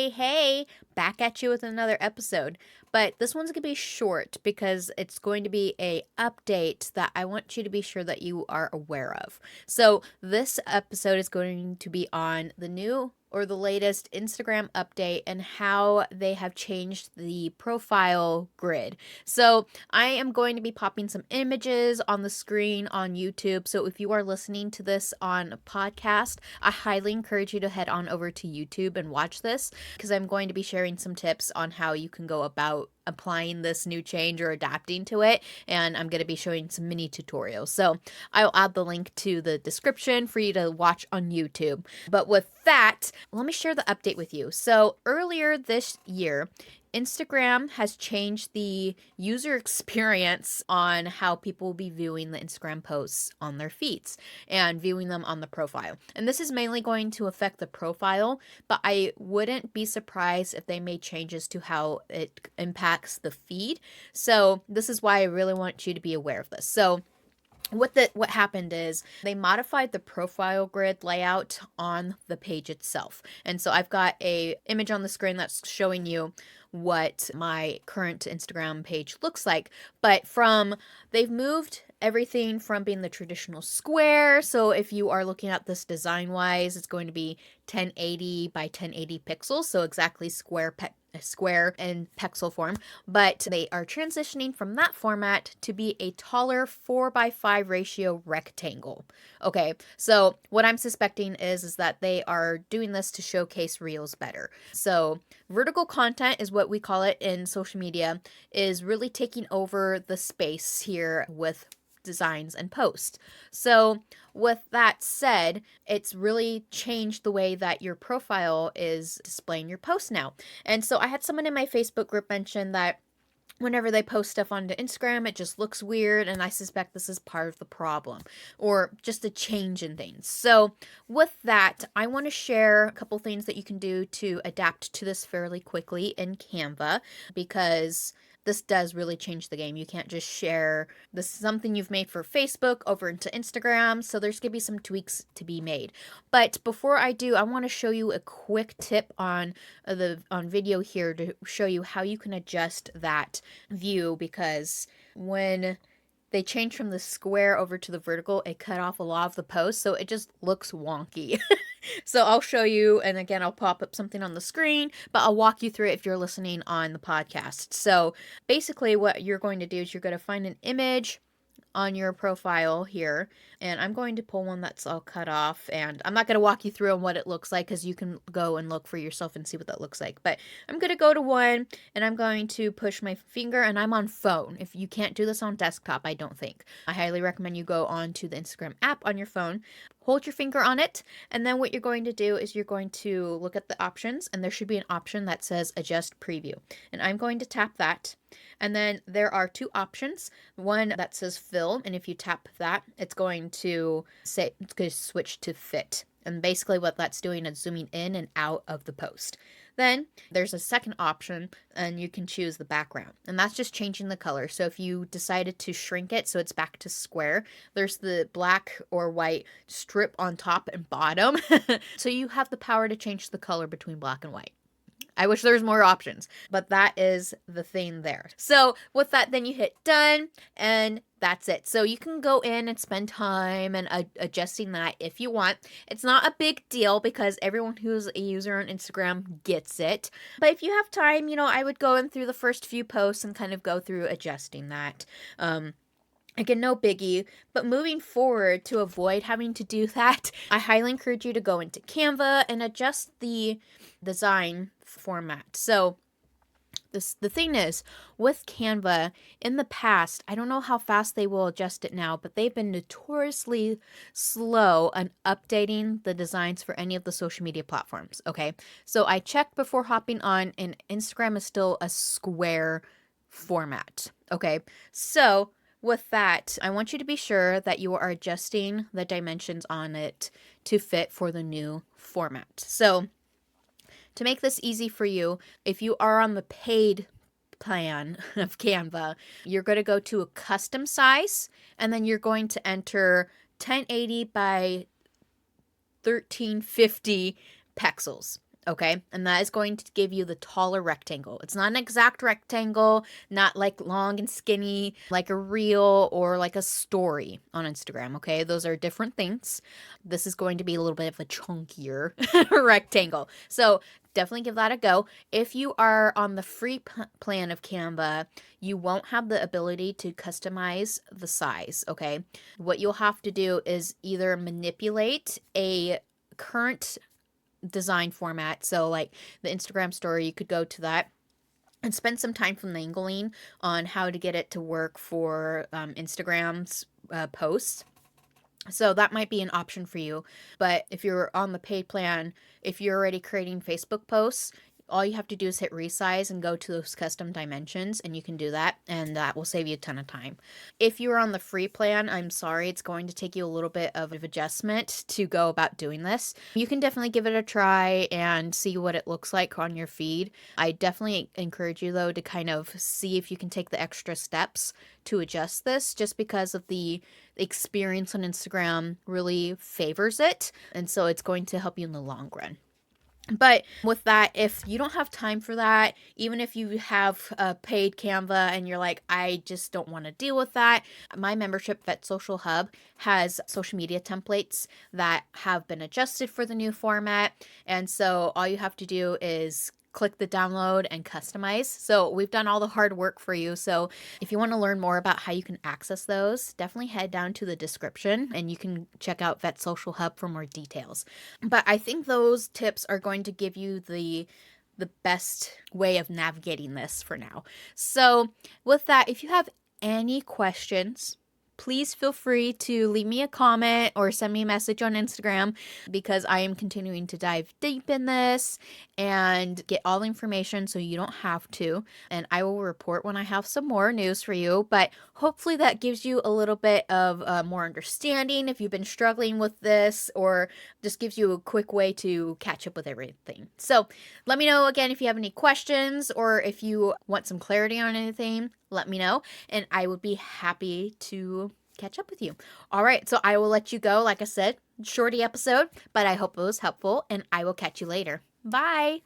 Hey, back at you with another episode. But this one's going to be short because it's going to be a update that I want you to be sure that you are aware of. So, this episode is going to be on the new or the latest Instagram update and how they have changed the profile grid. So, I am going to be popping some images on the screen on YouTube. So, if you are listening to this on a podcast, I highly encourage you to head on over to YouTube and watch this because I'm going to be sharing some tips on how you can go about applying this new change or adapting to it, and I'm going to be showing some mini tutorials. So I'll add the link to the description for you to watch on YouTube. But with that, let me share the update with you. So earlier this year, Instagram has changed the user experience on how people will be viewing the Instagram posts on their feeds and viewing them on the profile. And this is mainly going to affect the profile, but I wouldn't be surprised if they made changes to how it impacts the feed. So this is why I really want you to be aware of this. So what happened is they modified the profile grid layout on the page itself. And so I've got a image on the screen that's showing you what my current Instagram page looks like. But they've moved everything from being the traditional square. So if you are looking at this design wise, it's going to be 1080 by 1080 pixels. So exactly square in pixel form, but they are transitioning from that format to be a taller 4:5 ratio rectangle. Okay, so what I'm suspecting is that they are doing this to showcase reels better. So vertical content is what we call it in social media, is really taking over the space here with designs and posts. So with that said, it's really changed the way that your profile is displaying your posts now. And so I had someone in my Facebook group mention that whenever they post stuff onto Instagram, it just looks weird, and I suspect this is part of the problem, or just a change in things. So with that, I want to share a couple things that you can do to adapt to this fairly quickly in Canva, because this does really change the game. You can't just share this something you've made for Facebook over into Instagram, so there's going to be some tweaks to be made. But before I do, I want to show you a quick tip on video here to show you how you can adjust that view, because when they changed from the square over to the vertical, it cut off a lot of the post, so it just looks wonky. So I'll show you, and again, I'll pop up something on the screen, but I'll walk you through it if you're listening on the podcast. So basically what you're going to do is you're going to find an image on your profile here, and I'm going to pull one that's all cut off, and I'm not going to walk you through on what it looks like because you can go and look for yourself and see what that looks like. But I'm going to go to one, and I'm going to push my finger, and I'm on phone. If you can't do this on desktop, I don't think. I highly recommend you go on to the Instagram app on your phone, hold your finger on it, and then what you're going to do is you're going to look at the options, and there should be an option that says adjust preview, and I'm going to tap that. And then there are two options, one that says fill, and if you tap that, it's going to switch to fit. And basically what that's doing is zooming in and out of the post. Then there's a second option, and you can choose the background, and that's just changing the color. So if you decided to shrink it so it's back to square, there's the black or white strip on top and bottom. So you have the power to change the color between black and white. I wish there was more options, but that is the thing there. So with that, then you hit done, and that's it. So you can go in and spend time and adjusting that if you want. It's not a big deal because everyone who's a user on Instagram gets it. But if you have time, I would go in through the first few posts and kind of go through adjusting that. Again, no biggie, but moving forward, to avoid having to do that, I highly encourage you to go into Canva and adjust the design format. So the thing is, with Canva, in the past, I don't know how fast they will adjust it now, but they've been notoriously slow on updating the designs for any of the social media platforms, okay? So I checked before hopping on, and Instagram is still a square format, okay? So with that, I want you to be sure that you are adjusting the dimensions on it to fit for the new format. So to make this easy for you, if you are on the paid plan of Canva, you're going to go to a custom size, and then you're going to enter 1080 by 1350 pixels. Okay, and that is going to give you the taller rectangle. It's not an exact rectangle, not like long and skinny, like a reel or like a story on Instagram. Okay, those are different things. This is going to be a little bit of a chunkier rectangle. So definitely give that a go. If you are on the free plan of Canva, you won't have the ability to customize the size. Okay, what you'll have to do is either manipulate a current design format. So like the Instagram story, you could go to that and spend some time finagling on how to get it to work for Instagram's posts. So that might be an option for you. But if you're on the paid plan, if you're already creating Facebook posts, all you have to do is hit resize and go to those custom dimensions, and you can do that, and that will save you a ton of time. If you're on the free plan, I'm sorry, it's going to take you a little bit of adjustment to go about doing this. You can definitely give it a try and see what it looks like on your feed. I definitely encourage you, though, to kind of see if you can take the extra steps to adjust this, just because of the experience on Instagram really favors it, and so it's going to help you in the long run. But with that, if you don't have time for that, even if you have a paid Canva and you're like, I just don't want to deal with that, my membership, VetSocialHub, has social media templates that have been adjusted for the new format. And so all you have to do is click the download and customize. So we've done all the hard work for you. So if you want to learn more about how you can access those, definitely head down to the description and you can check out VetSocialHub for more details. But I think those tips are going to give you the best way of navigating this for now. So with that, if you have any questions, please feel free to leave me a comment or send me a message on Instagram, because I am continuing to dive deep in this and get all the information so you don't have to. And I will report when I have some more news for you. But hopefully that gives you a little bit of more understanding if you've been struggling with this, or just gives you a quick way to catch up with everything. So let me know again if you have any questions, or if you want some clarity on anything, let me know, and I would be happy to catch up with you. All right, so I will let you go. Like I said, shorty episode, but I hope it was helpful, and I will catch you later. Bye.